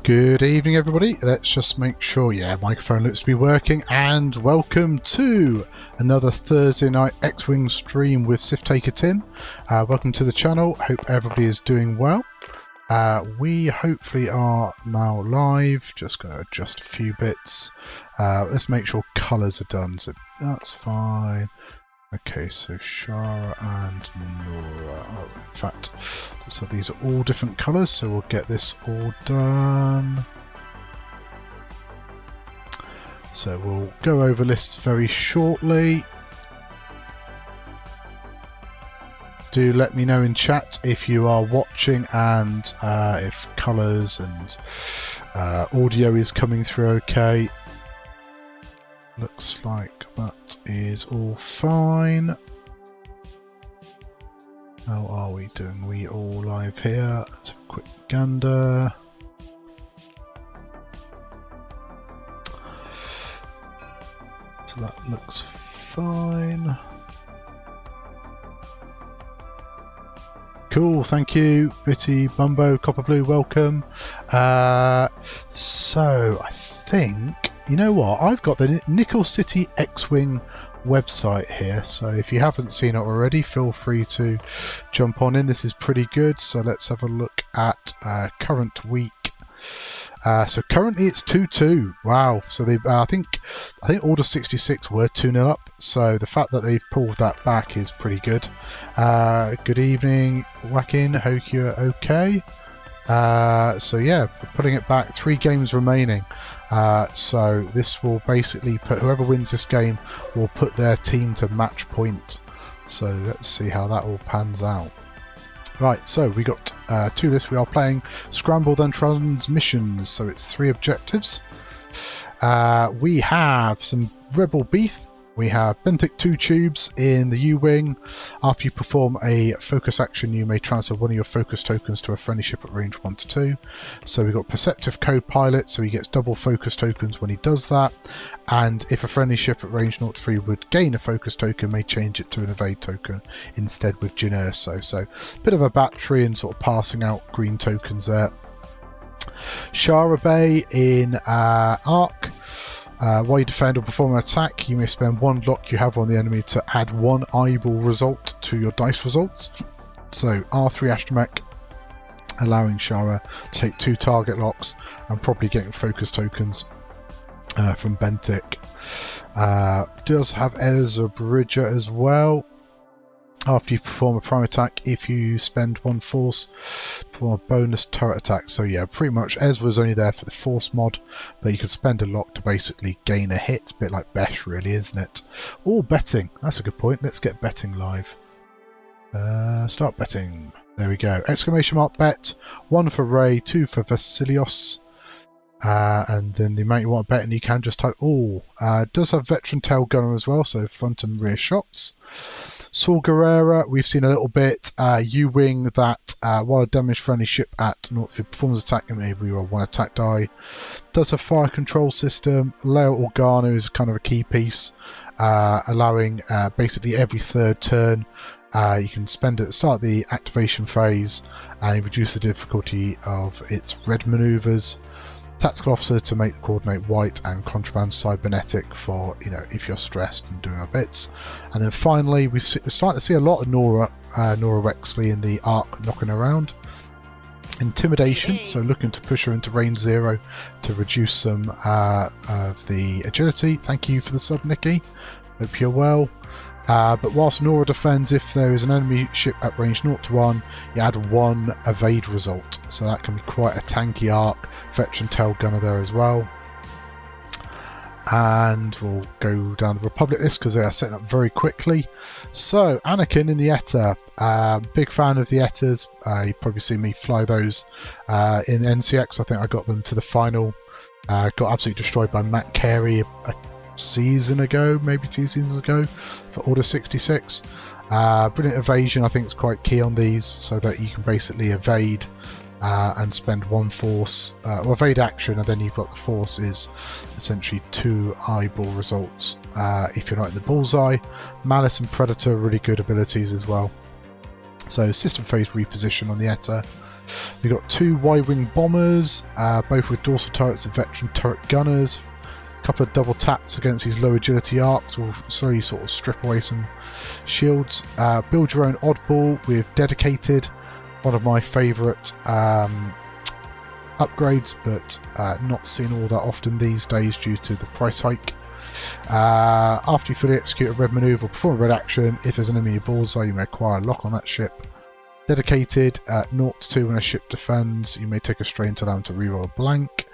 Good evening, everybody. Let's just make sure, microphone looks to be working, and welcome to another Thursday night X-Wing stream with Siftaker Tim. Welcome to the channel. Hope everybody is doing well. We hopefully are now live. Just going to adjust a few bits. Let's make sure colours are done, so that's fine. Okay, so Shara and Nora. Oh, in fact, so these are all different colours, so we'll get this all done. So we'll go over lists very shortly. Do let me know in chat if you are watching and if colours and audio is coming through okay. Looks like that is all fine. How are we doing? We all live here. Let's have a quick gander. So that looks fine. Cool, thank you. Bitty, Bumbo, Copper Blue, welcome. So I think, you know what, I've got the Nickel City X-Wing website here, so if you haven't seen it already, feel free to jump on in. This is pretty good, so let's have a look at current week. So currently it's 2-2. Wow. So they, I think Order 66 were 2-0 up. So the fact that they've pulled that back is pretty good. Good evening, Whackin. Hope you're okay. So yeah, putting it back. 3 games remaining. So this will basically put whoever wins this game will put their team to match point. So let's see how that all pans out. Right, so we got 2 lists. We are playing Scramble then Transmissions, so it's 3 objectives. We have some Rebel Beef. We have Benthic 2 tubes in the U-Wing. After you perform a focus action, you may transfer one of your focus tokens to a friendly ship at range 1 to 2. So we've got Perceptive Co-Pilot, so he gets double focus tokens when he does that. And if a friendly ship at range 0 to 3 would gain a focus token, may change it to an evade token instead with Jyn Erso. So a bit of a battery and sort of passing out green tokens there. Shara Bay in Arc. While you defend or perform an attack, you may spend 1 lock you have on the enemy to add 1 eyeball result to your dice results. So R3 Astromech, allowing Shara to take 2 target locks and probably getting focus tokens from Benthic. Does have Ezra Bridger as well. After you perform a prime attack, if you spend 1 force, perform a bonus turret attack. So yeah, pretty much Ezra's only there for the force mod, but you can spend a lock to basically gain a hit. A bit like Besh, really, isn't it? Oh, betting. That's a good point. Let's get betting live. Start betting. There we go. Exclamation mark bet. 1 for Ray, 2 for Vasilios. And then the amount you want to bet, and you can just type all. Does have veteran tail gunner as well, so front and rear shots. Saul Guerrera, we've seen a little bit. U-Wing that while a damaged friendly ship at North performs attack, you may reroll 1 attack die. Does have fire control system. Leo Organa is kind of a key piece, allowing basically every 3rd turn you can spend it at the start of the activation phase and reduce the difficulty of its red maneuvers. Tactical officer to make the coordinate white, and contraband cybernetic for, you know, if you're stressed and doing our bits. And then finally, we're starting to see a lot of Nora Wexley in the arc knocking around. Intimidation, so looking to push her into range 0 to reduce some of the agility. Thank you for the sub, Nikki. Hope you're well. But whilst Nora defends, if there is an enemy ship at range 0 to 1, you add 1 evade result. So that can be quite a tanky arc. Veteran tail gunner there as well. And we'll go down the Republic list because they are setting up very quickly. So Anakin in the Etta. Big fan of the Ettas. You've probably seen me fly those in NCX. I think I got them to the final. Got absolutely destroyed by Matt Carey a season ago, maybe 2 seasons ago, for Order 66. Brilliant evasion, I think, is quite key on these, so that you can basically evade and spend 1 force, or evade action, and then you've got the force is essentially 2 eyeball results if you're not in the bullseye. Malice and Predator, really good abilities as well. So system phase reposition on the Etta. We've got 2 Y-wing bombers, both with dorsal turrets and veteran turret gunners. A couple of double taps against these low agility arcs will slowly sort of strip away some shields. Build your own oddball with dedicated, one of my favourite upgrades, but not seen all that often these days due to the price hike. After you fully execute a red manoeuvre or perform a red action, if there's an enemy in your bullseye, you may acquire a lock on that ship. Dedicated, 0 to 2 when a ship defends, you may take a strain to allow them to reroll a blank.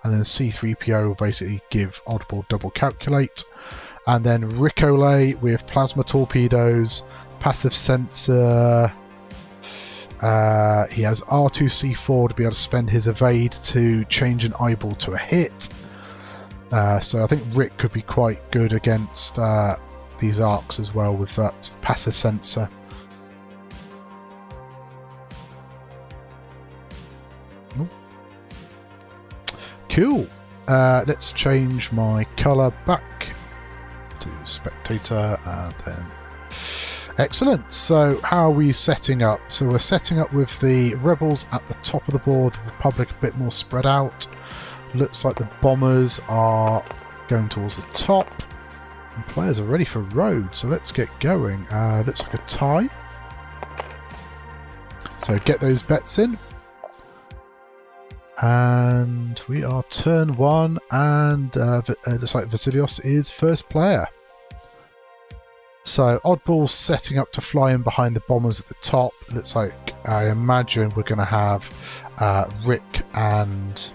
And then C3PO will basically give oddball double calculate. And then Ricole with plasma torpedoes, passive sensor. He has R2C4 to be able to spend his evade to change an eyeball to a hit. So I think Rick could be quite good against these arcs as well with that passive sensor. Ooh. Cool. Let's change my colour back to spectator and then excellent. So how are we setting up? So we're setting up with the rebels at the top of the board, the Republic a bit more spread out. Looks like the bombers are going towards the top and players are ready for road, so let's get going. Looks like a tie, so get those bets in. And we are turn 1 and looks like Vasilios is first player. So Oddball's setting up to fly in behind the bombers at the top. Looks like, I imagine we're going to have Rick and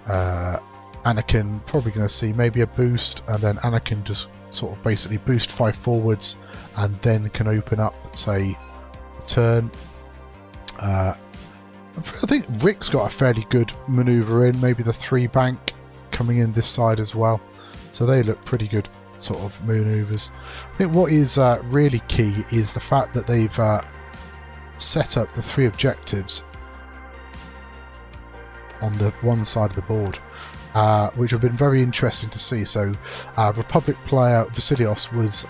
Anakin probably going to see maybe a boost, and then Anakin just sort of basically boost 5 forwards and then can open up, say, a turn. I think Rick's got a fairly good manoeuvre in, maybe the 3 bank coming in this side as well. So they look pretty good sort of manoeuvres. I think what is really key is the fact that they've set up the 3 objectives on the one side of the board, which have been very interesting to see. So Republic player Vasilios was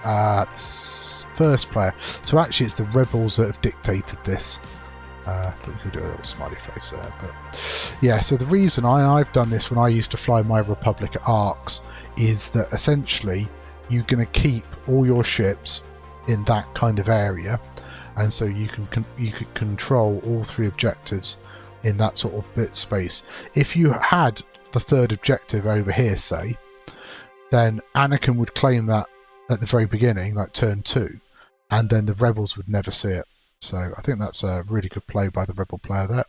first player, so actually it's the rebels that have dictated this. But we could do a little smiley face there. But yeah, so the reason I've done this when I used to fly my Republic arcs is that essentially you're going to keep all your ships in that kind of area, and so you can control all 3 objectives in that sort of bit space. If you had the 3rd objective over here, say, then Anakin would claim that at the very beginning, like turn 2, and then the rebels would never see it. So I think that's a really good play by the rebel player there.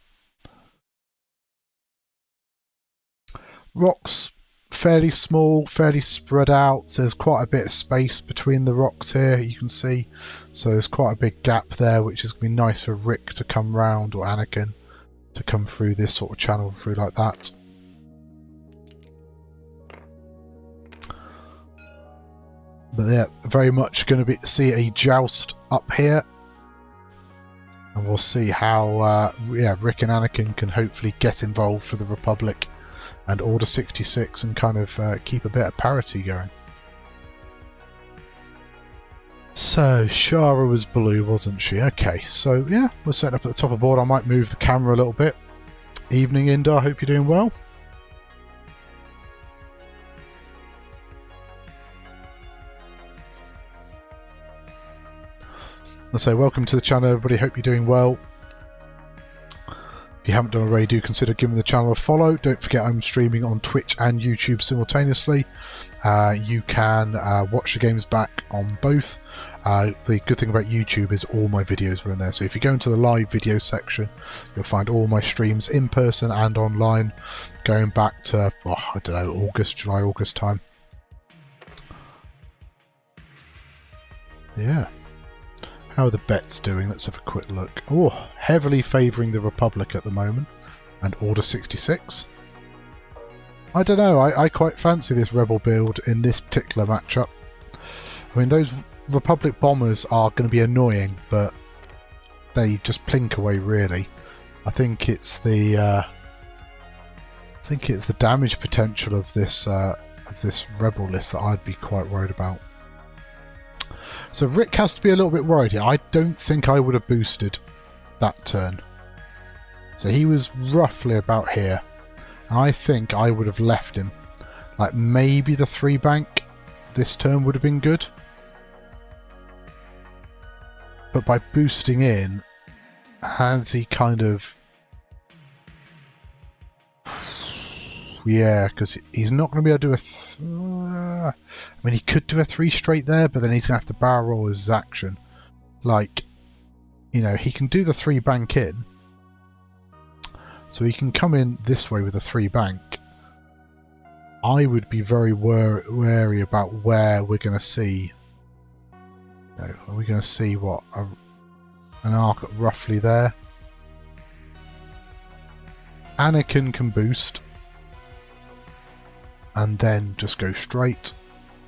Rocks fairly small, fairly spread out. So there's quite a bit of space between the rocks here, you can see. So there's quite a big gap there, which is going to be nice for Rick to come round, or Anakin to come through this sort of channel through like that. But they're very much going to see a joust up here. And we'll see how Rick and Anakin can hopefully get involved for the Republic and Order 66 and kind of keep a bit of parity going. So Shara was blue, wasn't she? Okay, so yeah, we're setting up at the top of the board. I might move the camera a little bit. Evening, Indar. Hope you're doing well. I'll say welcome to the channel, everybody. Hope you're doing well. If you haven't done already, do consider giving the channel a follow. Don't forget I'm streaming on Twitch and YouTube simultaneously. You can watch the games back on both. The good thing about YouTube is all my videos are in there. So if you go into the live video section, you'll find all my streams in person and online, going back to, I don't know, July, August time. Yeah. How are the bets doing? Let's have a quick look. Oh, heavily favouring the Republic at the moment. And Order 66. I don't know, I quite fancy this Rebel build in this particular matchup. I mean, those Republic bombers are going to be annoying, but they just plink away, really. I think it's the damage potential of this Rebel list that I'd be quite worried about. So Rick has to be a little bit worried here. I don't think I would have boosted that turn. So he was roughly about here. I think I would have left him. Like maybe the 3 bank this turn would have been good. But by boosting in, has he kind of... Yeah, because he's not going to be able to do a... I mean, he could do a 3 straight there, but then he's going to have to barrel roll his action. Like, you know, he can do the 3 bank in. So he can come in this way with a 3 bank. I would be very wary about where we're going to see... You know, are we going to see what? An arc roughly there. Anakin can boost. And then just go straight.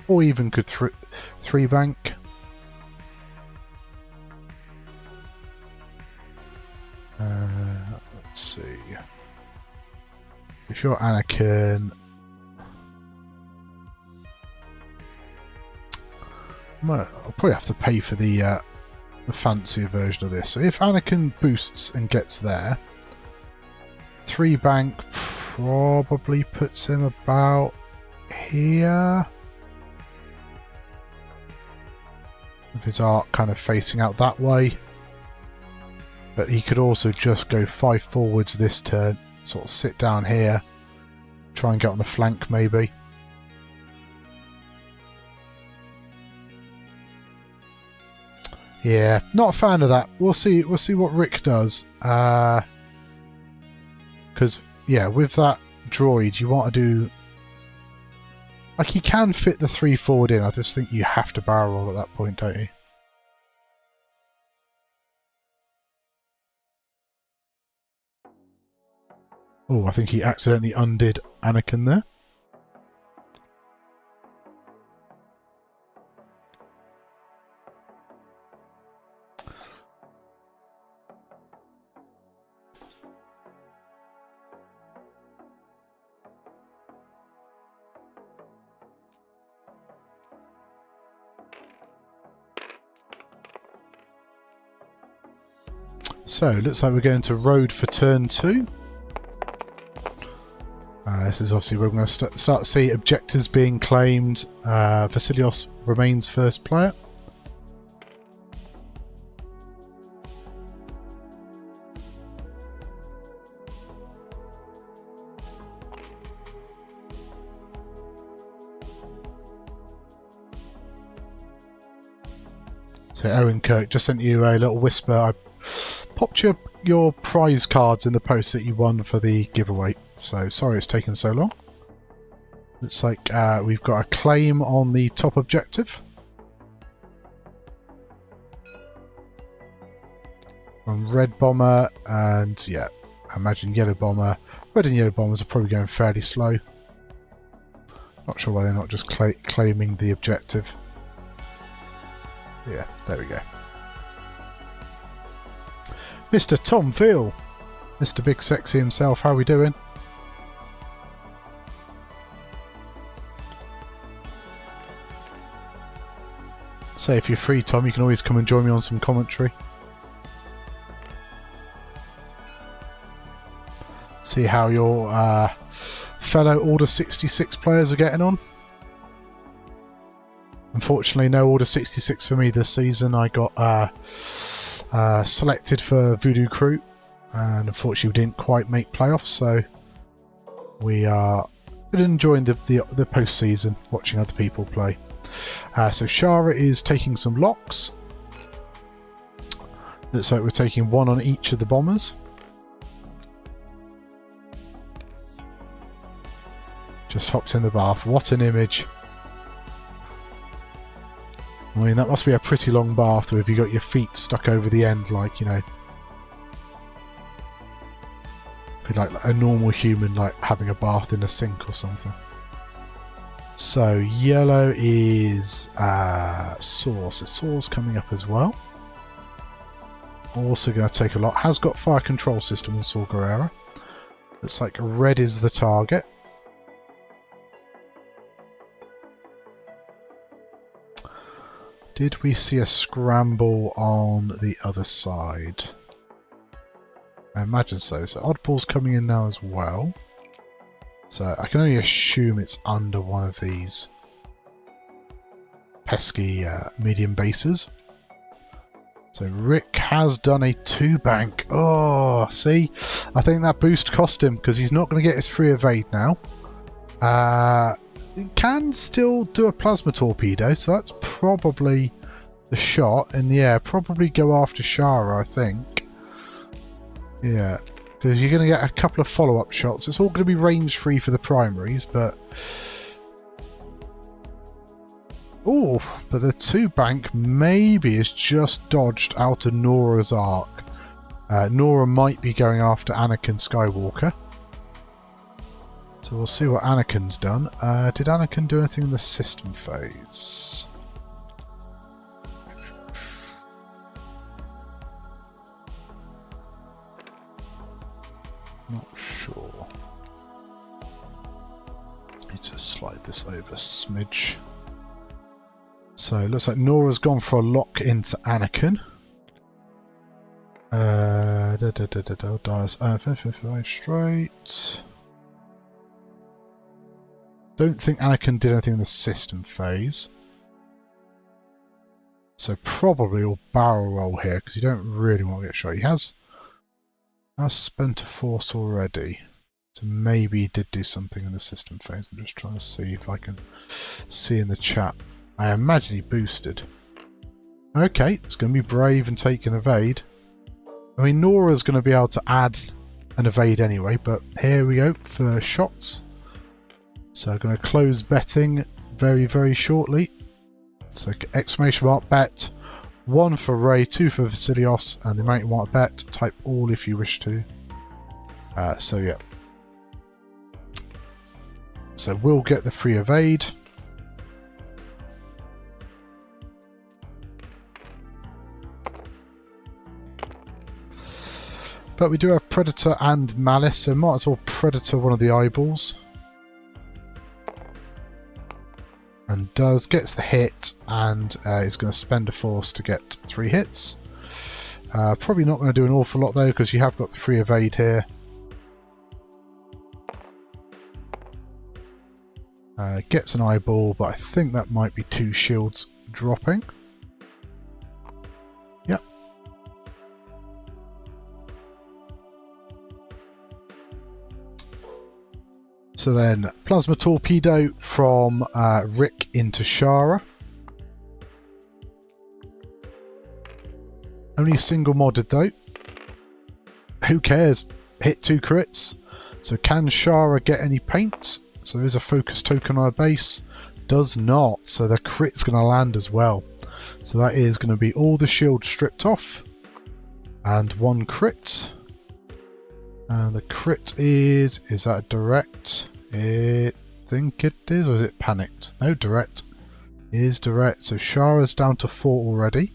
Or even could 3 bank. Let's see. If you're Anakin... I'll probably have to pay for the fancier version of this. So if Anakin boosts and gets there, 3 bank probably puts him about here. With his arc kind of facing out that way. But he could also just go 5 forwards this turn, sort of sit down here, try and get on the flank maybe. Yeah, not a fan of that. We'll see what Rick does. Because yeah, with that droid you want to do... Like, he can fit the 3 forward in, I just think you have to barrel roll at that point, don't you? Oh, I think he accidentally undid Anakin there. So, looks like we're going to road for turn 2. This is obviously where we're going to start to see objectives being claimed. Vasilios remains first player. So Owen Kirk just sent you a little whisper. I popped your prize cards in the post that you won for the giveaway. So sorry it's taken so long. Looks like we've got a claim on the top objective. From Red Bomber and yeah, I imagine Yellow Bomber. Red and Yellow Bombers are probably going fairly slow. Not sure why they're not just claiming the objective. Yeah, there we go. Mr. Tom Veal, Mr. Big Sexy himself, how are we doing? Say if you're free, Tom, you can always come and join me on some commentary. See how your fellow Order 66 players are getting on. Unfortunately, no Order 66 for me this season. I got selected for Voodoo Crew, and unfortunately we didn't quite make playoffs, so we are enjoying the post-season, watching other people play. So Shara is taking some locks. Looks like we're taking 1 on each of the bombers. Just hopped in the bath. What an image. I mean, that must be a pretty long bath if you got your feet stuck over the end, like, you know. Be like a normal human, like having a bath in a sink or something. So, yellow is Source. So Source coming up as well. Also going to take a lot. Has got fire control system on Saw Gerrera. Looks like red is the target. Did we see a scramble on the other side? I imagine so. So Oddball's coming in now as well. So I can only assume it's under one of these pesky medium bases. So Rick has done a 2-bank. Oh, see? I think that boost cost him because he's not going to get his free evade now. He can still do a plasma torpedo, so that's probably the shot. And yeah, probably go after Shara, I think. Yeah, because you're going to get a couple of follow-up shots. It's all going to be range-free for the primaries, but... Oh, but the 2-bank maybe is just dodged out of Nora's arc. Nora might be going after Anakin Skywalker. So we'll see what Anakin's done. Did Anakin do anything in the system phase? Not sure. Need to slide this over a smidge. So it looks like Nora's gone for a lock into Anakin. Dies 55 straight. Don't think Anakin did anything in the system phase. So probably will barrel roll here because you don't really want to get shot. He has spent a force already. So maybe he did do something in the system phase. I'm just trying to see if I can see in the chat. I imagine he boosted. Okay, it's going to be brave and take an evade. I mean, Nora's going to be able to add an evade anyway, but here we go for shots. So I'm going to close betting very, very shortly. So exclamation mark bet. 1 for Ray, 2 for Vasilios, and the amount you want to bet, type all if you wish to. So yeah. So we'll get the free evade. But we do have Predator and Malice, so might as well Predator one of the eyeballs. And gets the hit, and is going to spend a force to get 3 hits. Probably not going to do an awful lot though, because you have got the free evade here. Gets an eyeball, but I think that might be 2 shields dropping. Yep. So then, Plasma Torpedo from Rick into Shara. Only single modded though. Who cares? Hit 2 crits. So can Shara get any paint? So there is a focus token on her base. Does not. So the crit's going to land as well. So that is going to be all the shield stripped off. And 1 crit. And the crit is that a direct? I think it is, or is it panicked? No, direct. It is direct. So Shara's down to 4 already.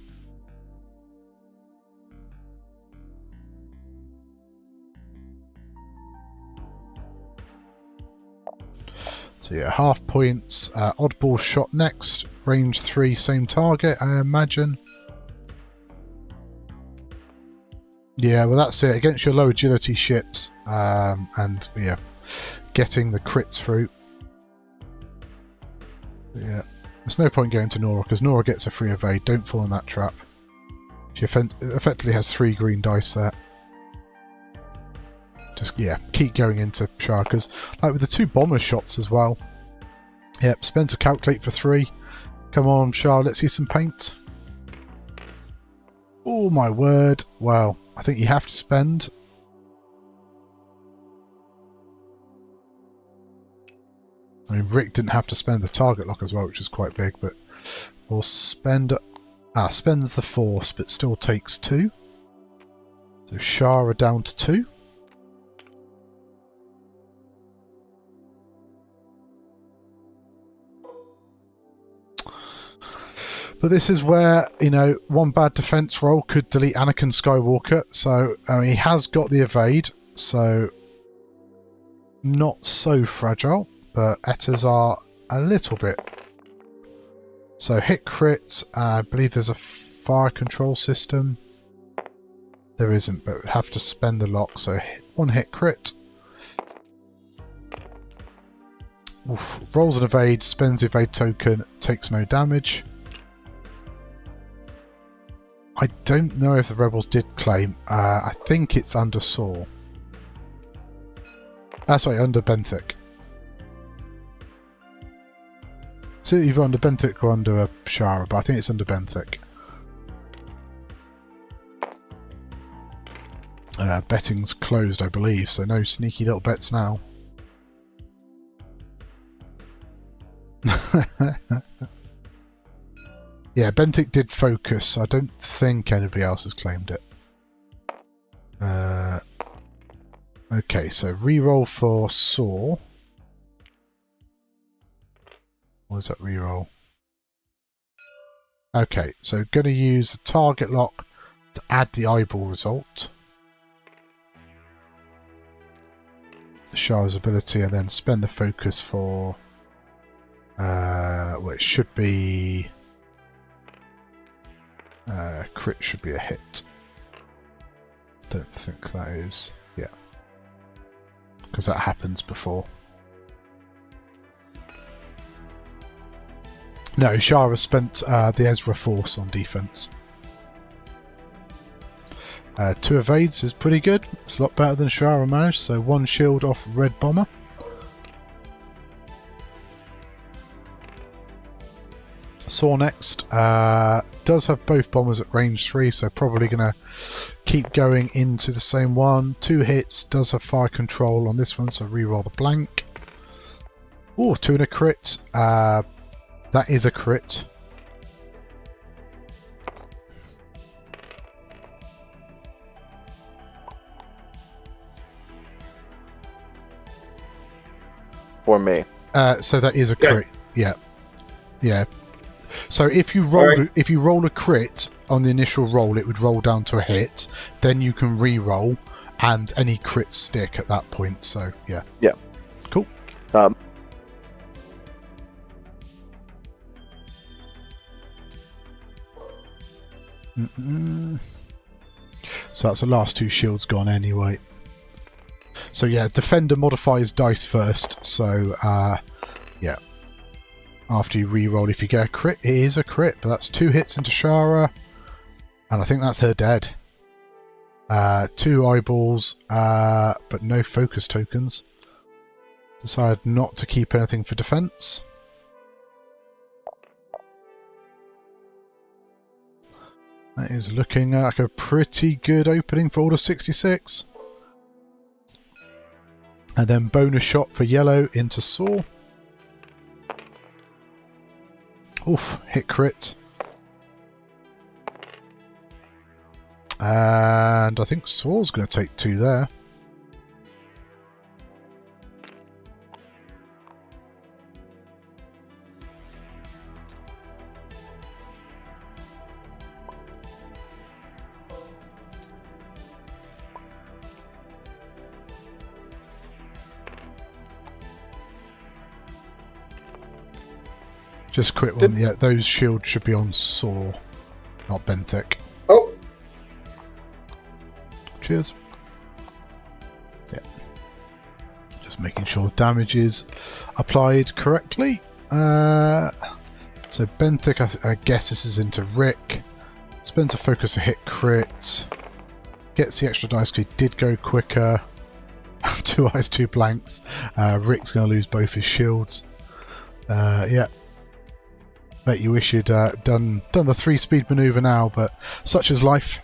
So yeah, half points. Oddball shot next. Range 3, same target, I imagine. Yeah, well that's it. Against your low agility ships. And yeah, getting the crits through. But yeah, there's no point going to Nora because Nora gets a free evade. Don't fall in that trap. She effectively has 3 green dice there. Just, yeah, keep going into Shara because, like with the 2 bomber shots as well. Yep, spend to calculate for 3. Come on, Shara, let's see some paint. Oh my word. Well, I think you have to spend. I mean, Rick didn't have to spend the target lock as well, which is quite big, but we'll spend... spends the force, but still takes 2. So Shara down to 2. But this is where, you know, one bad defense roll could delete Anakin Skywalker. So he has got the evade, so not so fragile, but Ettas are a little bit. So hit crit, I believe there's a fire control system. There isn't, but we have to spend the lock, so one hit crit. Oof. Rolls an evade, spends the evade token, takes no damage. I don't know if the rebels did claim. I think it's under Saw. Sorry, under Benthic. So either under Benthic or under Shara, but I think it's under Benthic. Betting's closed, I believe, so no sneaky little bets now. Yeah, Benthic did focus. I don't think anybody else has claimed it. Okay, so reroll for Saw. What is that reroll? Okay, so going to use the target lock to add the eyeball result. The Shah's ability, and then spend the focus for... well, it should be... crit should be a hit. Don't think that is. Yeah. Because that happens before. No, Shara spent the Ezra Force on defense. 2 evades is pretty good. It's a lot better than Shara managed, so 1 shield off Red Bomber. Saw next. Does have both bombers at range 3, so probably going to keep going into the same one. 2 hits, does have fire control on this one, so reroll the blank. Oh, 2 and a crit. That is a crit. For me. So that is a crit. Yeah. Yeah. So if you roll a crit on the initial roll, it would roll down to a hit. Then you can re-roll, and any crits stick at that point. So yeah. Yeah. Cool. So that's the last 2 shields gone anyway. So yeah, defender modifies dice first. So yeah. After you re-roll, if you get a crit, it is a crit, but that's 2 hits into Shara, and I think that's her dead. 2 eyeballs, but no focus tokens. Decided not to keep anything for defense. That is looking like a pretty good opening for Order 66. And then bonus shot for yellow into Saw. Oof, hit crit. And I think Saw's going to take 2 there. Just quick one, yeah, those shields should be on Saw, not Benthic. Oh! Cheers. Yeah. Just making sure damage is applied correctly. So Benthic, I guess this is into Rick. Spends a focus for hit crit. Gets the extra dice because he did go quicker. 2 eyes, 2 blanks. Rick's going to lose both his shields. Yeah. Bet you wish you'd done the 3-speed maneuver now, but such is life.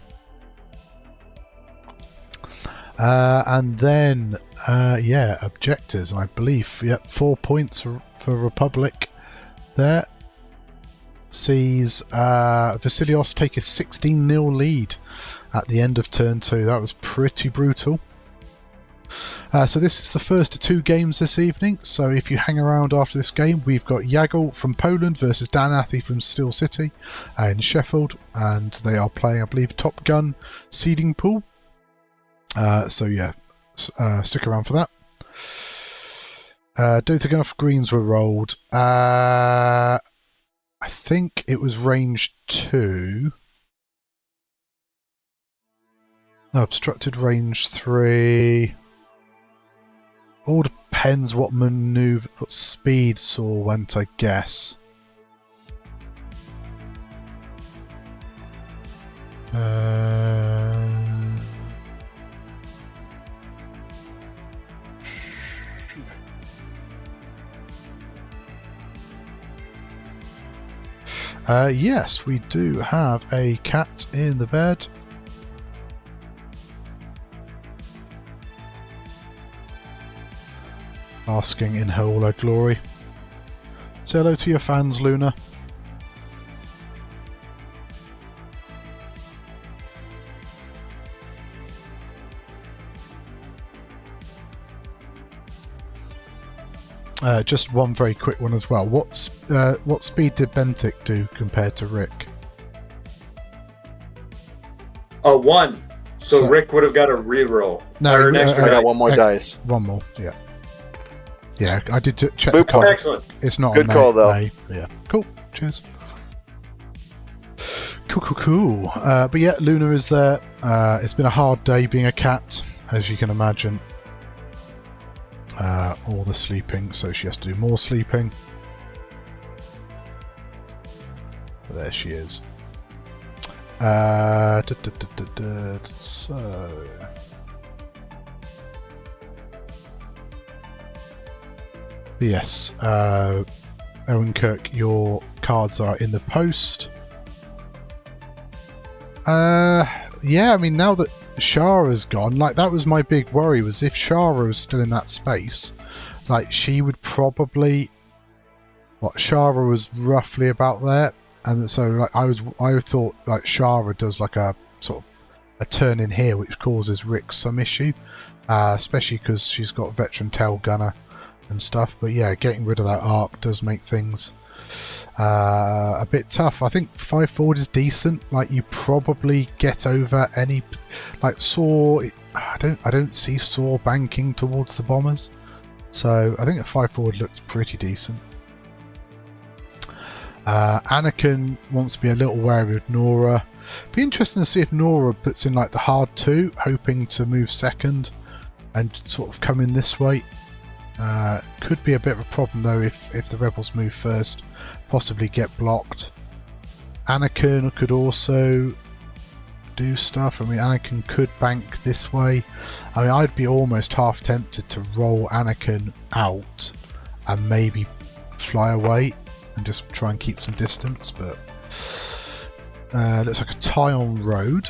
And then, yeah, objectives, I believe. Yep, 4 points for Republic there. Sees Vasilios take a 16-0 lead at the end of turn 2. That was pretty brutal. So this is the first of 2 games this evening, so if you hang around after this game, we've got Jagel from Poland versus Dan Athy from Steel City in Sheffield, and they are playing, I believe, Top Gun seeding pool. So yeah, stick around for that. Don't think enough greens were rolled. I think it was range 2. Obstructed range 3. All depends what maneuver, what speed Saw went, I guess. Yes, we do have a cat in the bed. Basking in all her glory. Say hello to your fans, Luna. Just one very quick one as well. What speed did Benthic do compared to Rick? 1. So Rick would have got a reroll. No, an extra I got one more dice. One more, yeah. Yeah, I did check the card. Excellent. It's not good on call, though. Yeah, cool. Cheers. Cool. But yeah, Luna is there. It's been a hard day being a cat, as you can imagine. All the sleeping, so she has to do more sleeping. But there she is. So... Yes, Owen Kirk, your cards are in the post. Yeah, I mean, now that Shara's gone, like, that was my big worry, was if Shara was still in that space, like, she would probably... Shara was roughly about there, and so, like, I thought, like, Shara does, like, a sort of a turn in here, which causes Rick some issue, especially because she's got veteran tail gunner and stuff. But yeah, getting rid of that arc does make things a bit tough. I think 5 forward is decent. Like, you probably get over any, like, Saw. I don't see Saw banking towards the bombers, so I think a 5 forward looks pretty decent. Anakin wants to be a little wary of Nora. Be interesting to see if Nora puts in, like, the hard 2, hoping to move second and sort of come in this way. Could be a bit of a problem though if the rebels move first, possibly get blocked. Anakin could also do stuff. I mean, Anakin could bank this way. I mean, I'd be almost half tempted to roll Anakin out and maybe fly away and just try and keep some distance, but looks like a tie on road.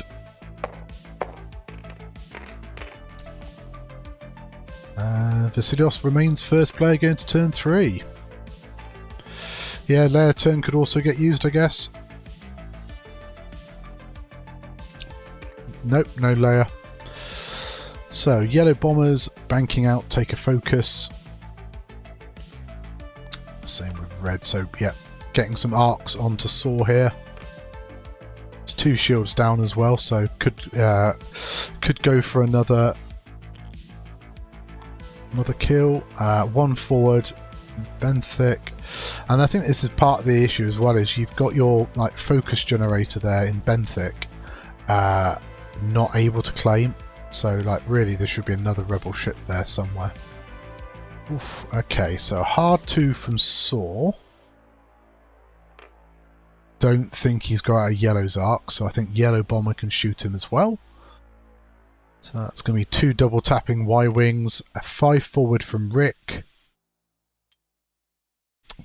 Vasilios remains first player going to turn 3. Yeah, layer turn could also get used, I guess. Nope, no layer. So, yellow bombers banking out, take a focus. Same with red, so yeah, getting some arcs onto Saw here. There's 2 shields down as well, so could go for another kill. 1 forward, Benthic, and I think this is part of the issue as well, is you've got your, like, focus generator there in Benthic not able to claim, so, like, really there should be another rebel ship there somewhere. Oof, okay, so hard 2 from Saw. Don't think he's got out of Yellow's arc, so I think Yellow Bomber can shoot him as well. So that's going to be 2 double tapping Y-wings, a 5 forward from Rick.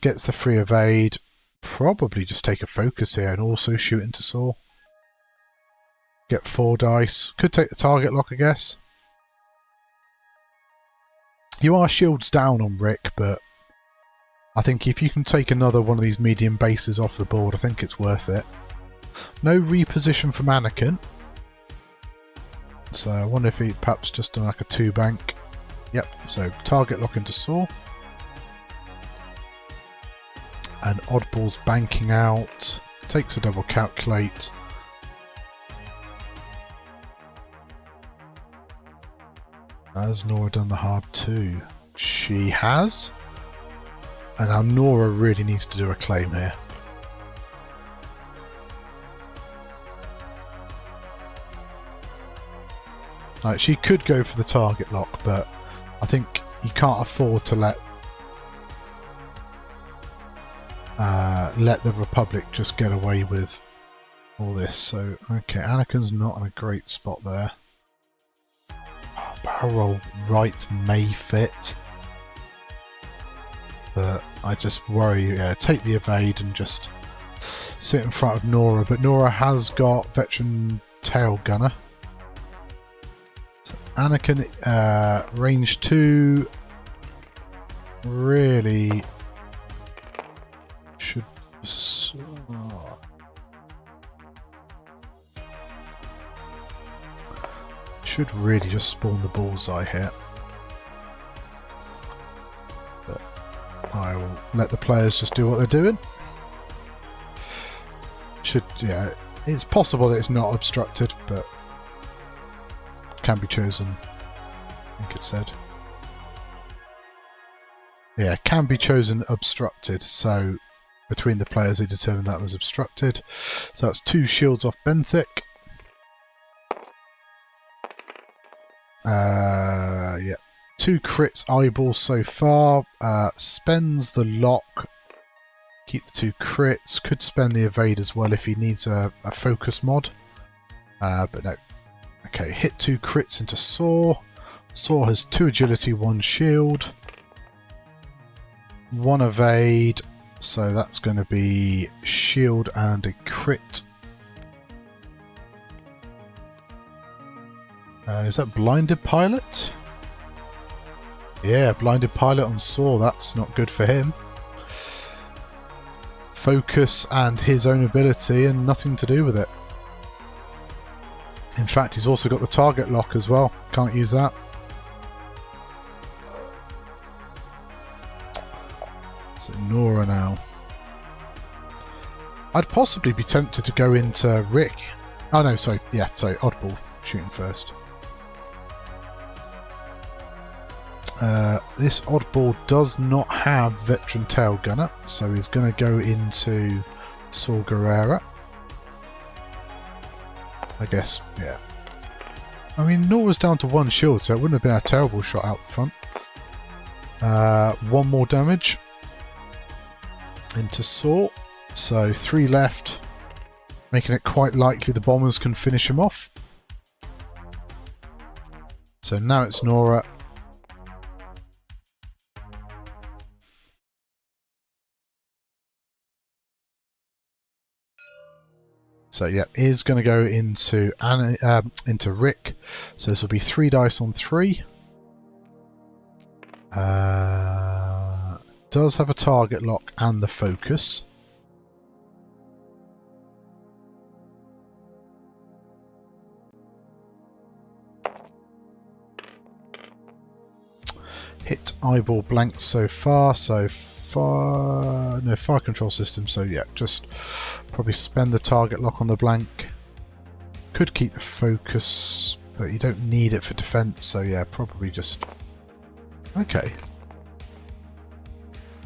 Gets the free evade. Probably just take a focus here and also shoot into Saw. Get 4 dice. Could take the target lock, I guess. You are shields down on Rick, but I think if you can take another one of these medium bases off the board, I think it's worth it. No reposition from Anakin. So I wonder if he perhaps just done like a 2 bank. Yep, so target lock into Saw. And Oddball's banking out. Takes a double calculate. Has Nora done the hard 2? She has. And now Nora really needs to do a claim here. Like, she could go for the target lock, but I think you can't afford to let the Republic just get away with all this. So, okay, Anakin's not in a great spot there. Oh, barrel roll right may fit, but I just worry. Yeah, take the evade and just sit in front of Nora. But Nora has got veteran tail gunner. So Anakin, range 2, really should. Should really just spawn the bullseye here. But I will let the players just do what they're doing. Yeah, it's possible that it's not obstructed, but can be chosen. I think it said. Yeah, can be chosen obstructed, so between the players they determined that was obstructed. So that's 2 shields off Benthic. Yeah, 2 crits eyeballs so far. Spends the lock. Keep the 2 crits. Could spend the evade as well if he needs a focus mod. But no. Okay, hit 2 crits into Saw. Saw has 2 agility, 1 shield. 1 evade. So that's going to be shield and a crit. Is that blinded pilot? Yeah, blinded pilot on Saw. That's not good for him. Focus and his own ability and nothing to do with it. In fact, he's also got the target lock as well. Can't use that. So Nora now. I'd possibly be tempted to go into Rick. Oh no, sorry. Yeah, sorry. Oddball shooting first. This oddball does not have veteran tail gunner, so he's going to go into Saw Gerrera. I guess, yeah. I mean, Nora's down to 1 shield, so it wouldn't have been a terrible shot out the front. 1 more damage into Saw, so 3 left, making it quite likely the bombers can finish him off. So now it's Nora. So yeah, is going to go into Rick. So this will be 3 dice on 3. Does have a target lock and the focus. Hit eyeball blank so far. So fire control system. So yeah, just probably spend the target lock on the blank. Could keep the focus, but you don't need it for defense. So yeah, probably just okay.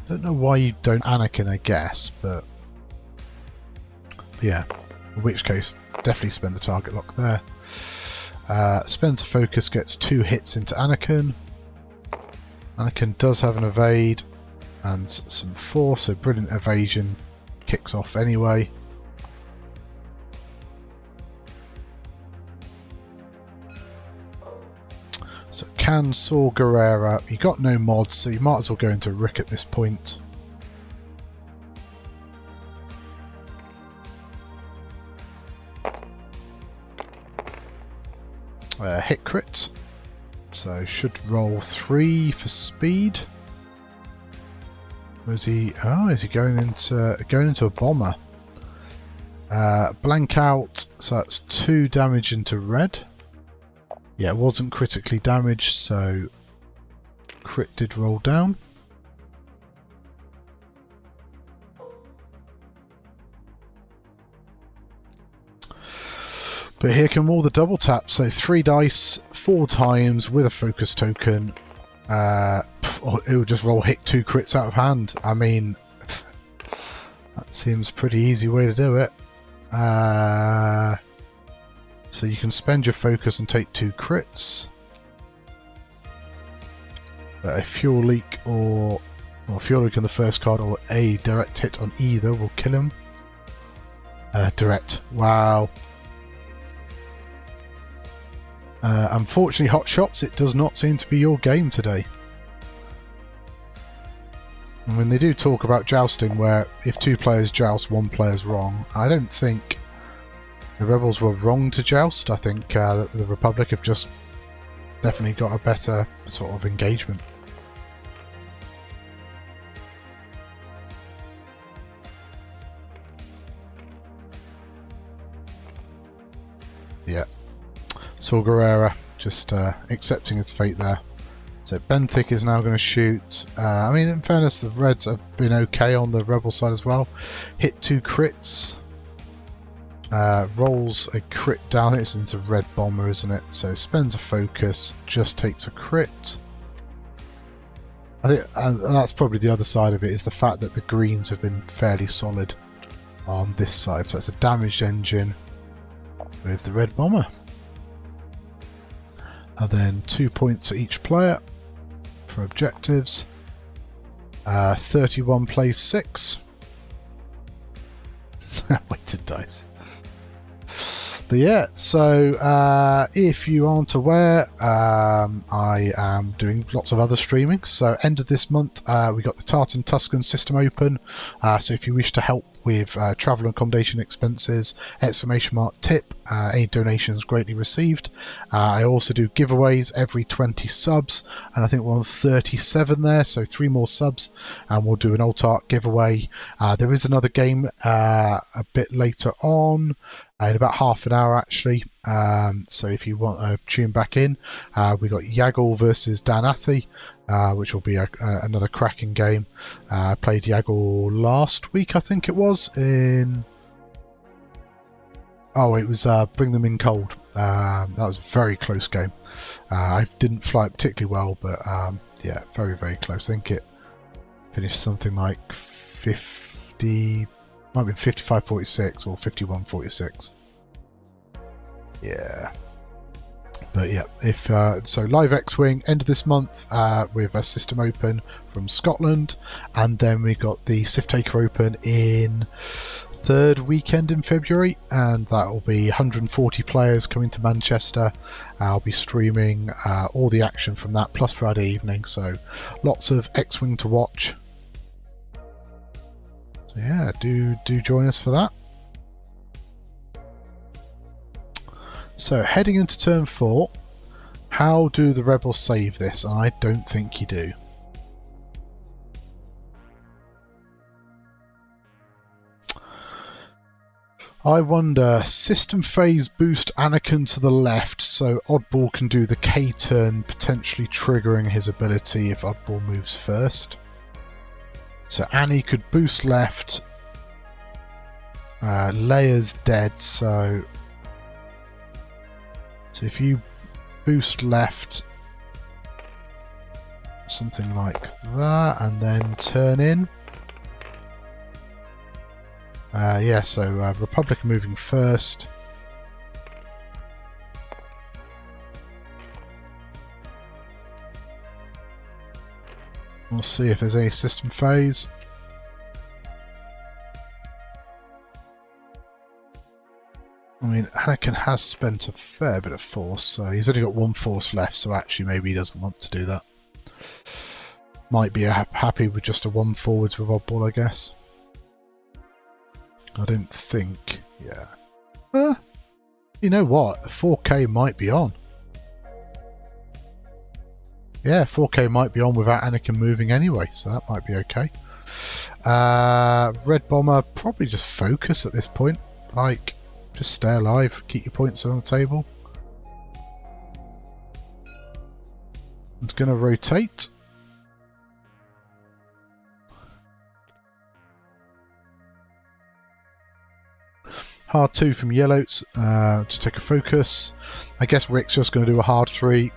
Don't know why you don't Anakin, I guess, but yeah, in which case definitely spend the target lock there. Spends a focus, gets 2 hits into Anakin. Anakin does have an evade and some force, so brilliant evasion kicks off anyway. So can Saw Gerrera. You got no mods, so you might as well go into Rick at this point. Hit crit. So should roll 3 for speed. Was he? Oh, is he going into a bomber? Blank out. So that's 2 damage into red. Yeah, it wasn't critically damaged, so crit did roll down. But here come all the double taps. So 3 dice, 4 times with a focus token. It will just roll hit 2 crits out of hand. I mean, that seems a pretty easy way to do it. So you can spend your focus and take 2 crits. But a fuel leak or fuel leak on the first card or a direct hit on either will kill him. Direct. Wow. Unfortunately, Hotshots, it does not seem to be your game today. I mean, they do talk about jousting where if 2 players joust, 1 player's wrong. I don't think the Rebels were wrong to joust. I think the Republic have just definitely got a better sort of engagement. Yeah. Saw Guerrera just accepting his fate there. So Benthic is now going to shoot. I mean, in fairness, the Reds have been okay on the Rebel side as well. Hit 2 crits. Rolls a crit down. It's into Red Bomber, isn't it? So spends a focus, just takes a crit. I think that's probably the other side of it, is the fact that the greens have been fairly solid on this side. So it's a damaged engine with the Red Bomber. And then 2 points to each player for objectives. 31 plays 6. Weighted dice. But yeah, so if you aren't aware, I am doing lots of other streaming. So end of this month, we got the Tartan Tuscan system open. So if you wish to help with travel and accommodation expenses, !tip, any donations greatly received. I also do giveaways every 20 subs, and I think we're on 37 there, so 3 more subs, and we'll do an alt art giveaway. There is another game a bit later on, in about half an hour actually. So if you want to tune back in, we got Yaggle versus Dan Athy, which will be another cracking game. I played Yaggle last week, I think it was, in... Oh, it was Bring Them In Cold. That was a very close game. I didn't fly it particularly well, but yeah, very, very close. I think it finished something like 50... might have been 55-46 or 51-46. Yeah. But yeah, if so, live X-Wing end of this month with a system open from Scotland, and then we got the Sith Taker open in 3rd weekend in February, and that will be 140 players coming to Manchester. I'll be streaming all the action from that plus Friday evening, so lots of X-Wing to watch. So yeah, do join us for that. So heading into turn 4, how do the Rebels save this? I don't think you do. I wonder, system phase boost Anakin to the left so Oddball can do the K turn, potentially triggering his ability if Oddball moves first. So Annie could boost left. Leia's dead, so if you boost left, something like that, and then turn in. Yeah, so Republic are moving first. We'll see if there's any system phase. I mean, Anakin has spent a fair bit of force, so he's only got 1 force left, so actually maybe he doesn't want to do that. Might be happy with just a 1 forwards with Oddball, I guess. I don't think, yeah. You know what? The 4K might be on. Yeah, 4K might be on without Anakin moving anyway, so that might be okay. Red Bomber, probably just focus at this point. Like, just stay alive, keep your points on the table. It's going to rotate. Hard 2 from Yellows, just take a focus. I guess Rick's just going to do a hard 3,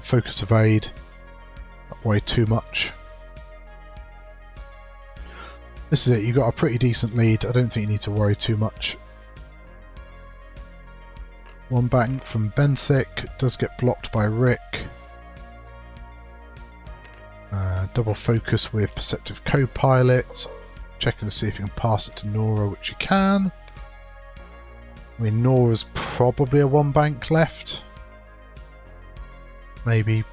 focus evade, not worry too much. This is it, you've got a pretty decent lead, I don't think you need to worry too much. One bank from Benthic does get blocked by Rick. Double focus with Perceptive Co-Pilot. Checking to see if you can pass it to Nora, which you can. I mean, Nora's probably a one bank left. Maybe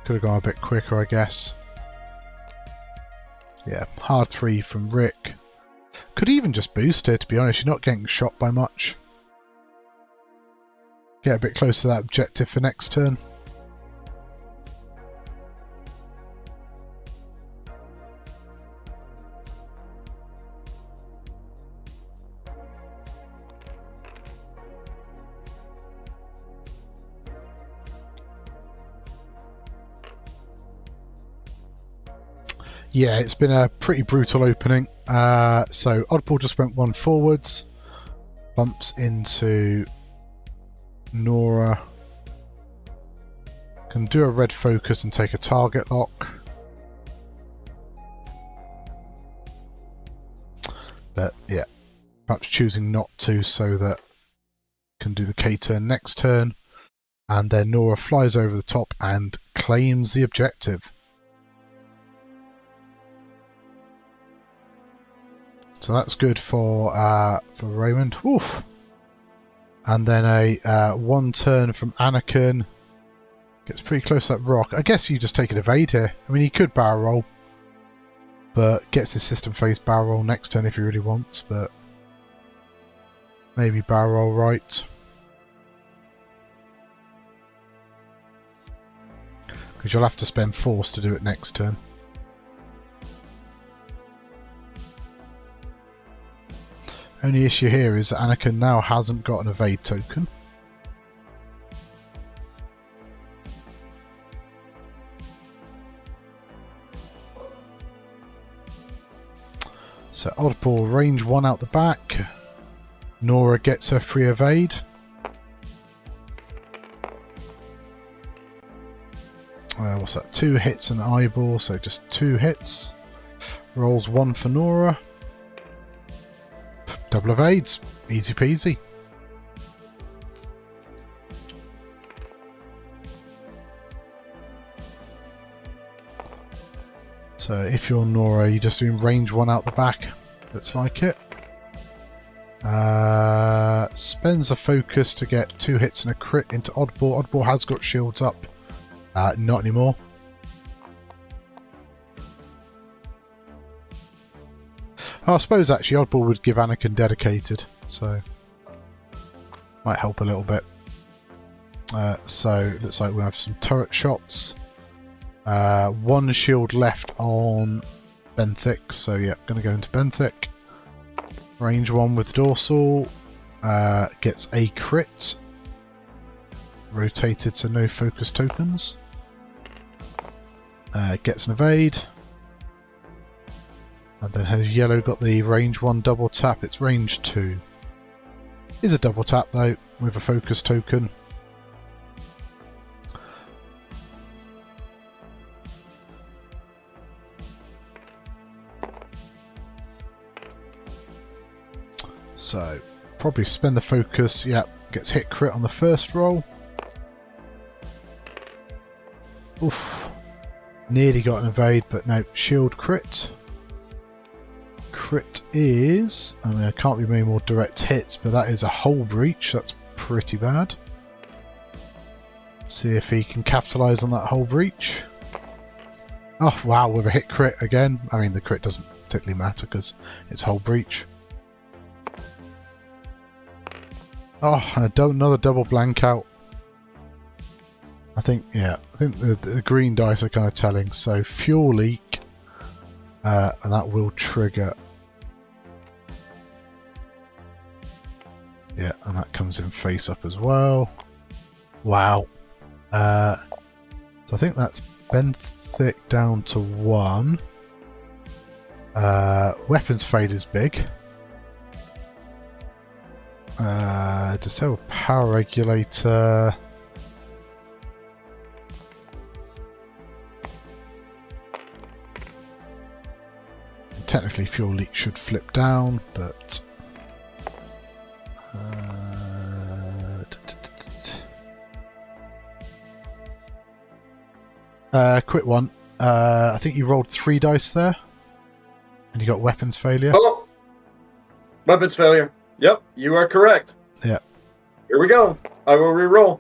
could have gone a bit quicker, I guess. Yeah, hard 3 from Rick. Could even just boost it, to be honest. You're not getting shot by much. Get a bit closer to that objective for next turn. Yeah, it's been a pretty brutal opening. So Oddball just went one forwards, bumps into Nora. Can do a red focus and take a target lock. But yeah, perhaps choosing not to so that can do the K turn next turn. And then Nora flies over the top and claims the objective. So that's good for Raymond. Oof. And then a one turn from Anakin. Gets pretty close to that rock. I guess you just take an evade here. I mean, he could barrel roll, but gets his system phase barrel roll next turn if he really wants. But maybe barrel roll right, because you'll have to spend force to do it next turn. Only issue here is that Anakin now hasn't got an evade token. So Oddball range 1 out the back. Nora gets her free evade. What's that? 2 hits and eyeball, so just 2 hits. Rolls 1 for Nora. Double evades. Easy peasy. So if you're Nora, you're just doing range 1 out the back. Looks like it. Spends a focus to get 2 hits and a crit into Oddball. Oddball has got shields up. Not anymore. I suppose actually Oddball would give Anakin dedicated, so might help a little bit. So looks like we'll have some turret shots. 1 shield left on Benthic, so yeah, going to go into Benthic. Range 1 with dorsal. Gets a crit. Rotated so no focus tokens. Gets an evade. And then has yellow got the range 1 double tap? It's range 2. Is a double tap though, with a focus token. So, probably spend the focus. Yep, gets hit crit on the first roll. Oof. Nearly got an evade, but no, shield crit. Crit is, I mean, I can't be many more direct hits, but that is a hull breach. That's pretty bad. See if he can capitalise on that hull breach. Oh, wow, with a hit crit again. I mean, the crit doesn't particularly matter because it's hull breach. Oh, and another double blank out. I think, yeah, I think the green dice are kind of telling. So, fuel leak, and that will trigger. Yeah, and that comes in face up as well. Wow. So I think that's Benthic down to 1. Weapons fade is big. Does have a power regulator. Technically fuel leak should flip down, but Quick one. I think you rolled 3 dice there, and you got weapons failure. Oh, weapons failure. Yep, you are correct. Yeah. Here we go. I will re-roll.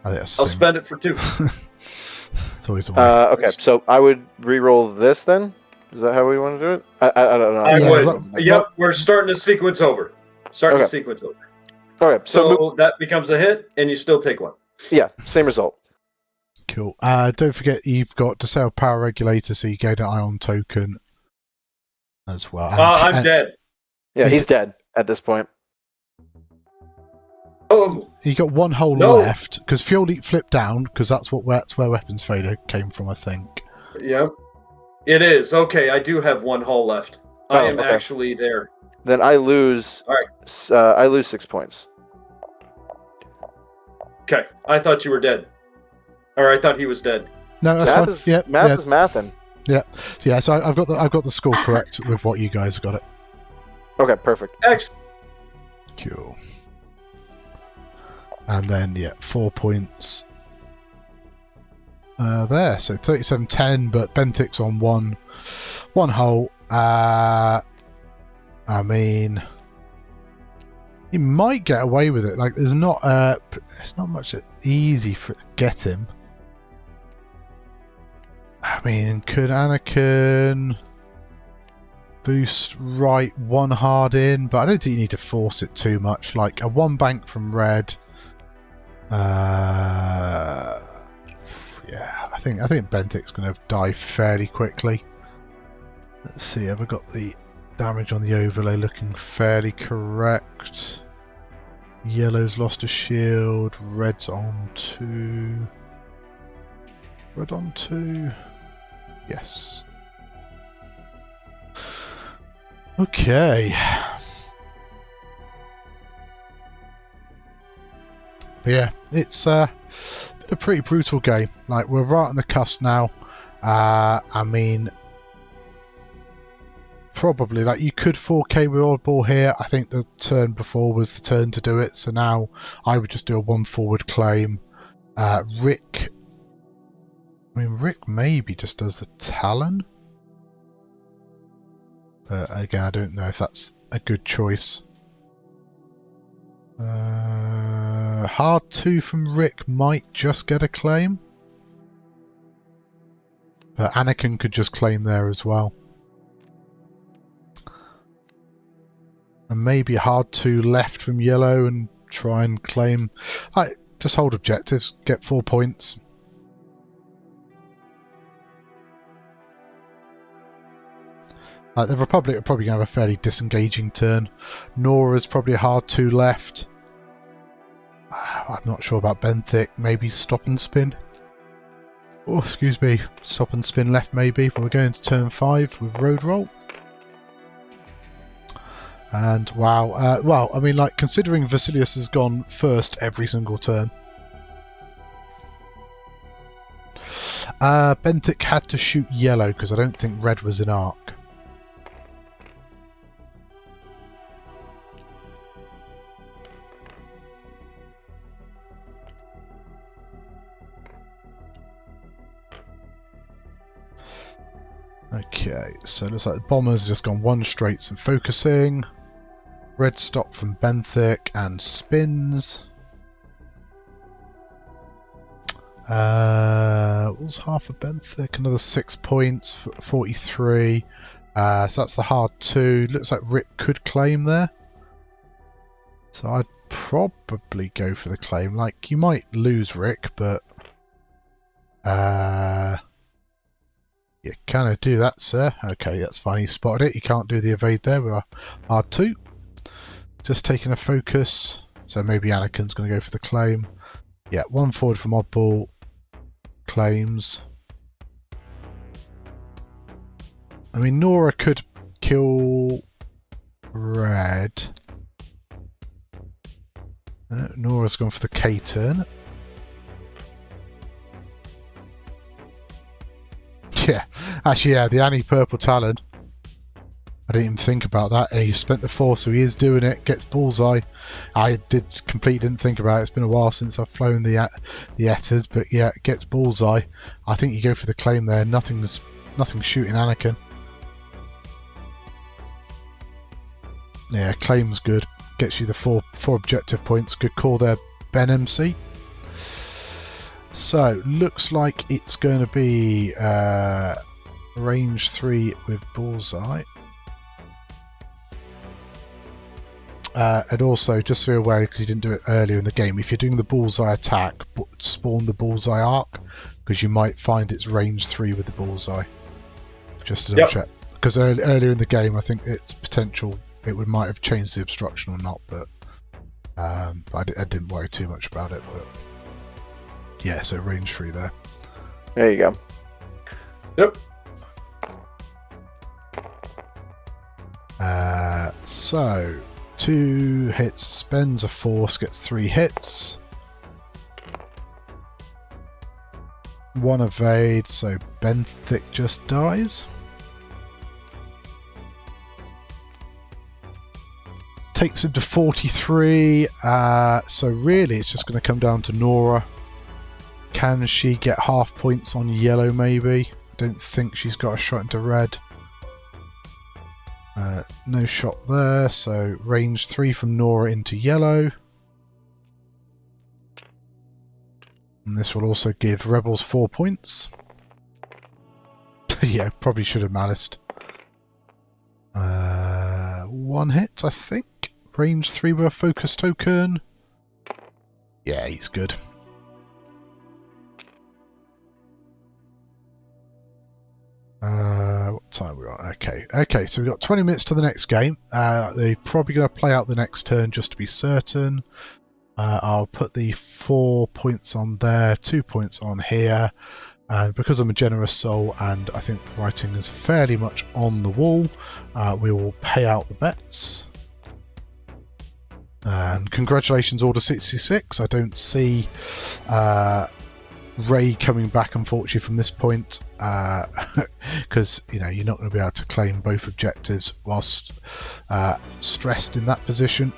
I think that's I'll spend it for 2. It's always a way. Okay, so I would re-roll this then. Is that how we want to do it? I don't know. I Yeah, would. Yep, we're starting to sequence over. Okay. Okay, So that becomes a hit, and you still take 1. yeah, same result. Cool. Don't forget you've got Disable Power Regulator, so you gain an ion token as well. I'm dead. Yeah, he's dead at this point. Oh, you got 1 hole left because Fuel Leak flipped down because that's where weapons failure came from, I think. yep. It is. Okay, I do have 1 hole left. I am actually there. Then I lose. All right. I lose 6 points. Okay, I thought you were dead. Or I thought he was dead. No, that's Math fine. is, Yeah, math is mathing. Yeah. So I've got the score correct with what you guys got it. Okay, perfect. Excellent. Cool. And then 4 points. There, so 37-10, but Benthic's on one hole. I mean, he might get away with it. Like, there's not much easy for get him. I mean, could Anakin boost right 1 hard in? But I don't think you need to force it too much. Like a 1 bank from red. Yeah, I think Benthic's going to die fairly quickly. Let's see, have I got the damage on the overlay looking fairly correct? Yellow's lost a shield, red's on 2. Red on 2. Yes. Okay. But yeah, it's been a pretty brutal game. Like, we're right on the cusp now. I mean, probably, like, you could 4K with Oddball here. I think the turn before was the turn to do it, so now I would just do a 1 forward claim. Rick maybe just does the Talon. But again, I don't know if that's a good choice. Hard 2 from Rick might just get a claim. But Anakin could just claim there as well. And maybe a hard 2 left from Yellow and try and claim. Just hold objectives, get 4 points. The Republic are probably going to have a fairly disengaging turn. Nora's probably a hard 2 left. I'm not sure about Benthic. Maybe stop and spin. Oh, excuse me. Stop and spin left maybe. But we're going to turn 5 with Road Roll. And wow. Well, I mean, like, considering Vasilius has gone first every single turn. Benthic had to shoot Yellow because I don't think Red was in arc. Okay, so it looks like the Bomber's just gone 1 straight and focusing. Red stop from Benthic and spins. What was half of Benthic? Another 6 points, 43. So that's the hard 2. Looks like Rick could claim there. So I'd probably go for the claim. Like, you might lose Rick, but you kind of do that, sir. Okay, that's fine. He spotted it. You can't do the evade there with R2. Just taking a focus. So maybe Anakin's going to go for the claim. Yeah, 1 forward from Oddball. Claims. I mean, Nora could kill Red. Nora's gone for the K turn. Yeah, actually, yeah, the Annie Purple Talon. didn't even think about that. He spent the 4, so he is doing it. Gets bullseye. I completely didn't think about it. It's been a while since I've flown the Etters, but yeah, gets bullseye. I think you go for the claim there. Nothing's shooting Anakin. Yeah, claim's good. Gets you the four objective points. Good call there, Ben MC. So looks like it's going to be range 3 with bullseye. And also, just so you're aware, because you didn't do it earlier in the game, if you're doing the bullseye attack, spawn the bullseye arc, because you might find it's range 3 with the bullseye. Just to double check. Because earlier in the game, I think it's potential it might have changed the obstruction or not, but I didn't worry too much about it. But yeah, so range 3 there. There you go. Yep. So 2 hits, spends a force, gets 3 hits. 1 evade, so Benthic just dies. Takes him to 43. So really, it's just going to come down to Nora. Can she get half points on yellow? Maybe. Don't think she's got a shot into red. No shot there, so range 3 from Nora into yellow. And this will also give Rebels 4 points. Yeah, probably should have maliced. 1 hit, I think. Range 3 with a focus token. Yeah, he's good. What time are we on? Okay, so we've got 20 minutes to the next game. They're probably going to play out the next turn just to be certain. I'll put the 4 points on there, 2 points on here. Because I'm a generous soul and I think the writing is fairly much on the wall, we will pay out the bets. And congratulations, Order 66. I don't see Ray coming back, unfortunately, from this point, because you're not going to be able to claim both objectives whilst stressed in that position.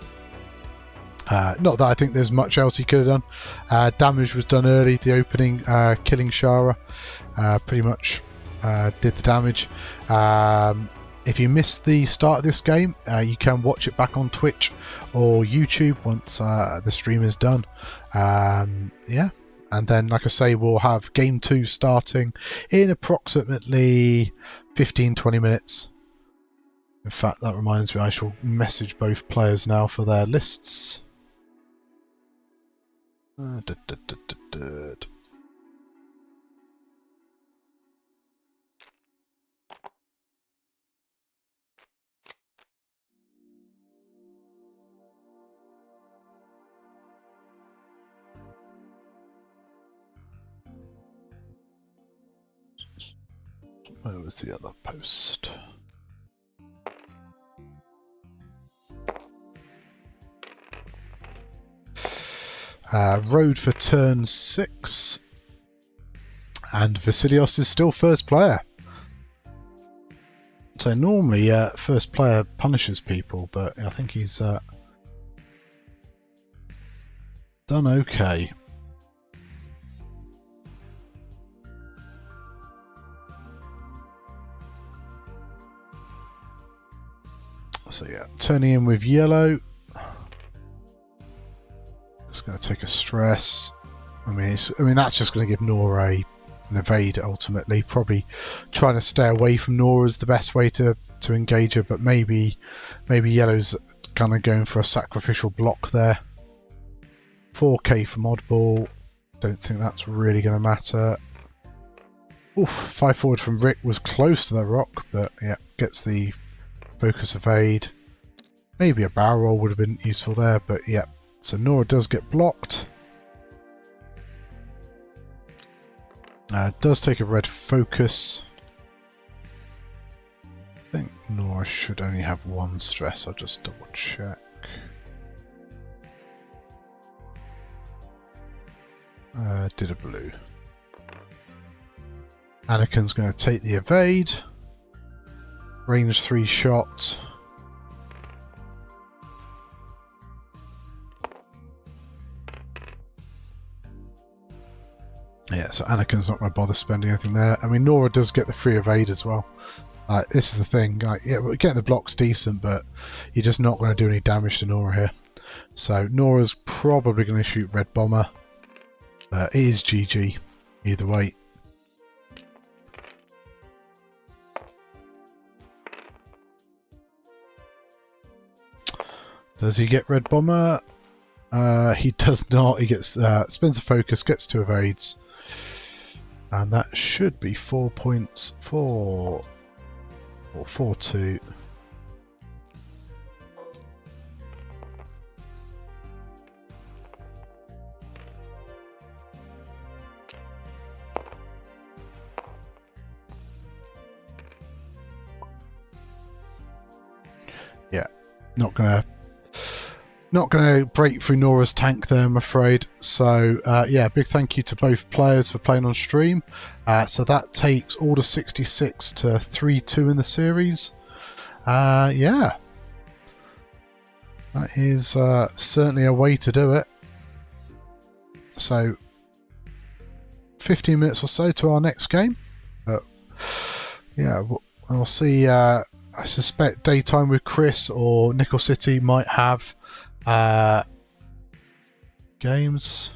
Not that I think there's much else he could have done. Damage was done early. The opening, killing Shara, pretty much did the damage. If you missed the start of this game, you can watch it back on Twitch or YouTube once the stream is done. Yeah, and then, like I say, we'll have Game 2 starting in approximately 15-20 minutes. In fact, that reminds me, I shall message both players now for their lists. Where was the other post? Road for turn 6. And Vasilios is still first player. So normally first player punishes people, but I think he's done okay. So yeah, turning in with yellow. It's going to take a stress. I mean that's just going to give Nora an evade ultimately. Probably trying to stay away from Nora is the best way to engage her, but maybe yellow's kind of going for a sacrificial block there. 4k from oddball. Don't think that's really going to matter. Oof, 5 forward from Rick was close to the rock, but yeah, gets the focus evade. Maybe a barrel roll would have been useful there, but yeah. So Nora does get blocked. Does take a red focus. I think Nora should only have 1 stress. I'll just double check. Did a blue. Anakin's going to take the evade. Range 3 shot. Yeah, so Anakin's not going to bother spending anything there. I mean, Nora does get the free evade as well. This is the thing. Yeah, we're getting the blocks decent, but you're just not going to do any damage to Nora here. So Nora's probably going to shoot Red Bomber. It is GG either way. Does he get Red Bomber? He does not. He gets spends the focus, gets 2 evades, and that should be 4 points. 4 or 4-2. Yeah, not gonna break through Nora's tank there, I'm afraid. So yeah, big thank you to both players for playing on stream. So that takes Order 66 to 3-2 in the series. Yeah, that is certainly a way to do it. So 15 minutes or so to our next game. But yeah, we'll see. I suspect Daytime with Chris or Nickel City might have games.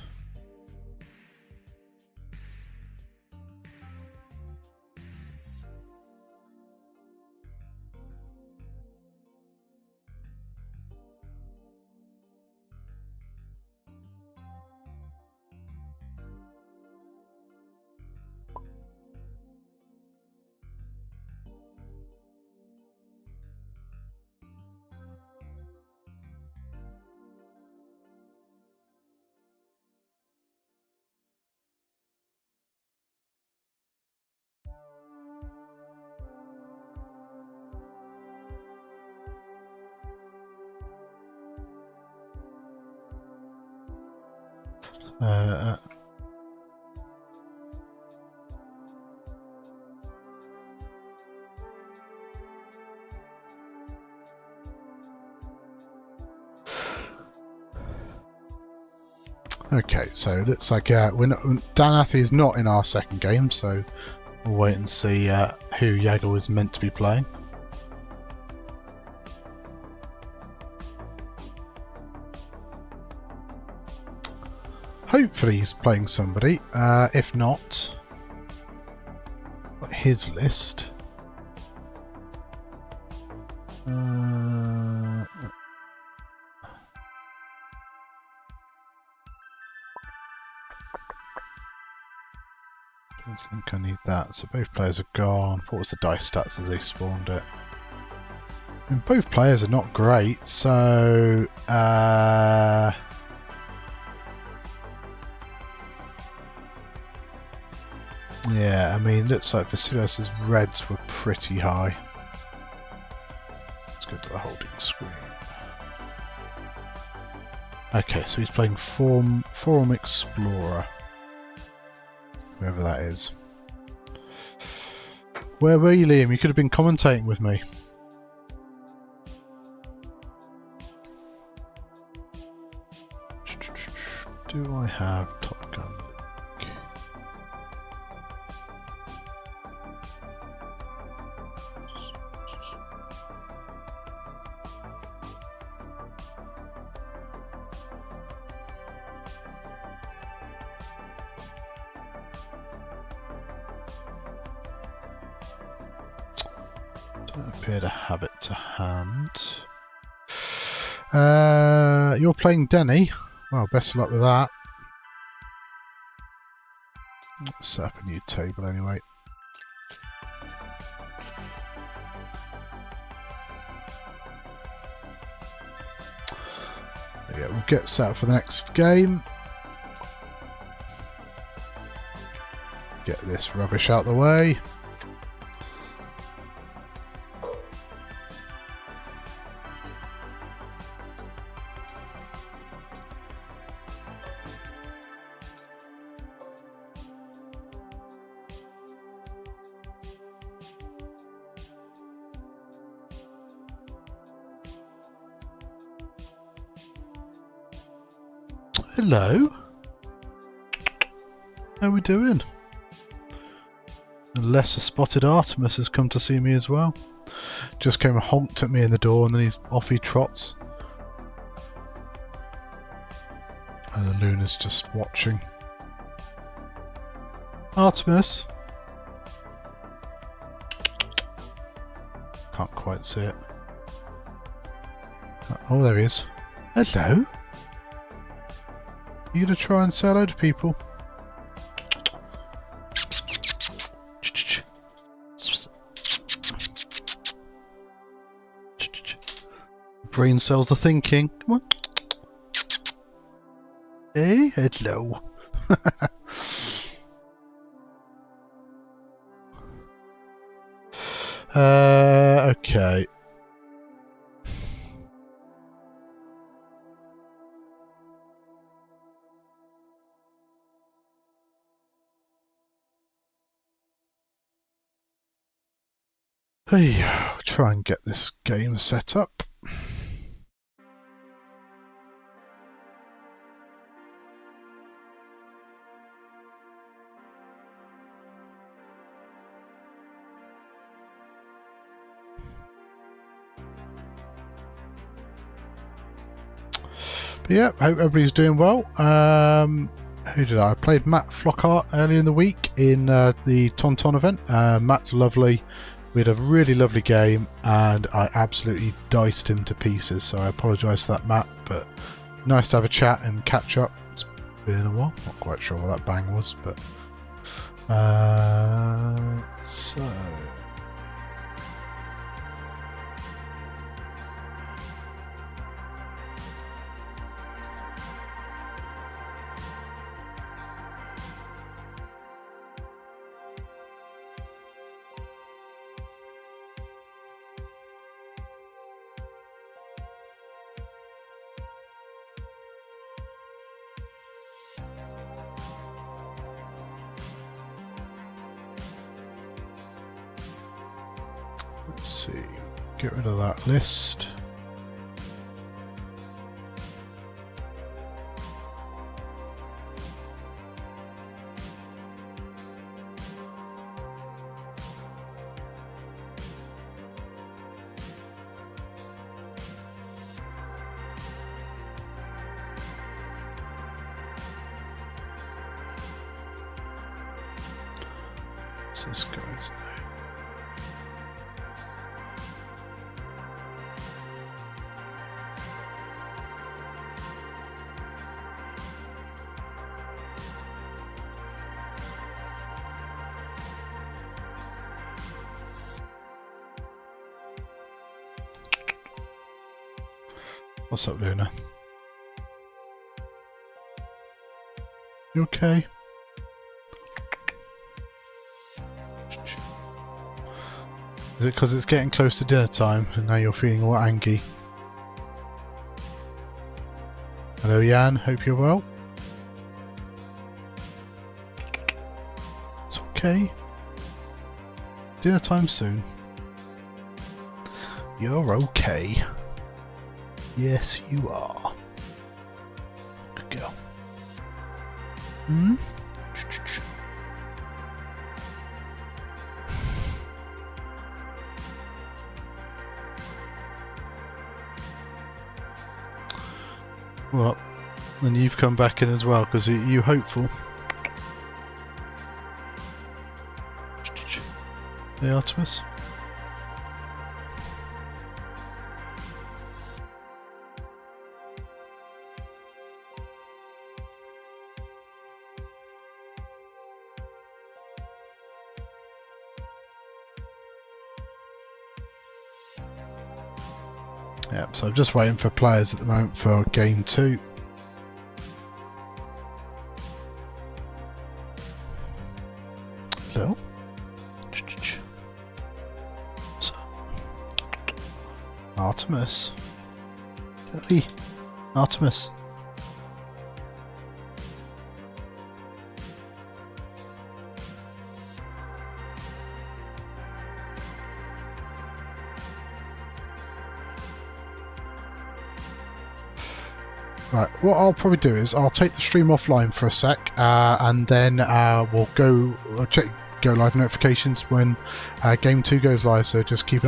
Okay, so it looks like Danath is not in our second game, so we'll wait and see who Yago is meant to be playing. Hopefully he's playing somebody. If not, his list. I think I need that. So both players are gone. What was the dice stats as they spawned it? I mean, both players are not great, so yeah, I mean, looks like Vasilis's reds were pretty high. Let's go to the holding screen. Okay, so he's playing Forum Explorer. Whoever that is. Where were you, Liam? You could have been commentating with me. Do I have Top Gun? Don't appear to have it to hand. You're playing Denny. Well, best of luck with that. Let's set up a new table anyway. Yeah, we'll get set up for the next game. Get this rubbish out of the way. hello. How we doing? Unless a spotted Artemis has come to see me as well. Just came and honked at me in the door, and then he's off he trots. And the Luna's just watching. Artemis. Can't quite see it. Oh, there he is. Hello. You gonna try and say hello to people? Brain cells are thinking. Come on. Hey, hello. Okay. Hey, I'll try and get this game set up. But yeah, hope everybody's doing well. Who did I played Matt Flockhart earlier in the week in the Tauntaun event. Matt's lovely. We had a really lovely game, and I absolutely diced him to pieces. So I apologise for that, Matt. But nice to have a chat and catch up. It's been a while. Not quite sure what that bang was, but so. Let's see, get rid of that list. What's this guy's name? What's up, Luna? You okay? Is it because it's getting close to dinner time and now you're feeling all angry? Hello, Jan. Hope you're well. It's okay. Dinner time soon. You're okay. Yes, you are. Good girl. Hmm? Well, then you've come back in as well, because are you hopeful? Hey, Artemis. Yep, so I'm just waiting for players at the moment for game 2. Hello? What's up? Artemis. Hey, Artemis. Right, what I'll probably do is I'll take the stream offline for a sec, and then we'll check go live notifications when Game 2 goes live, so just keep an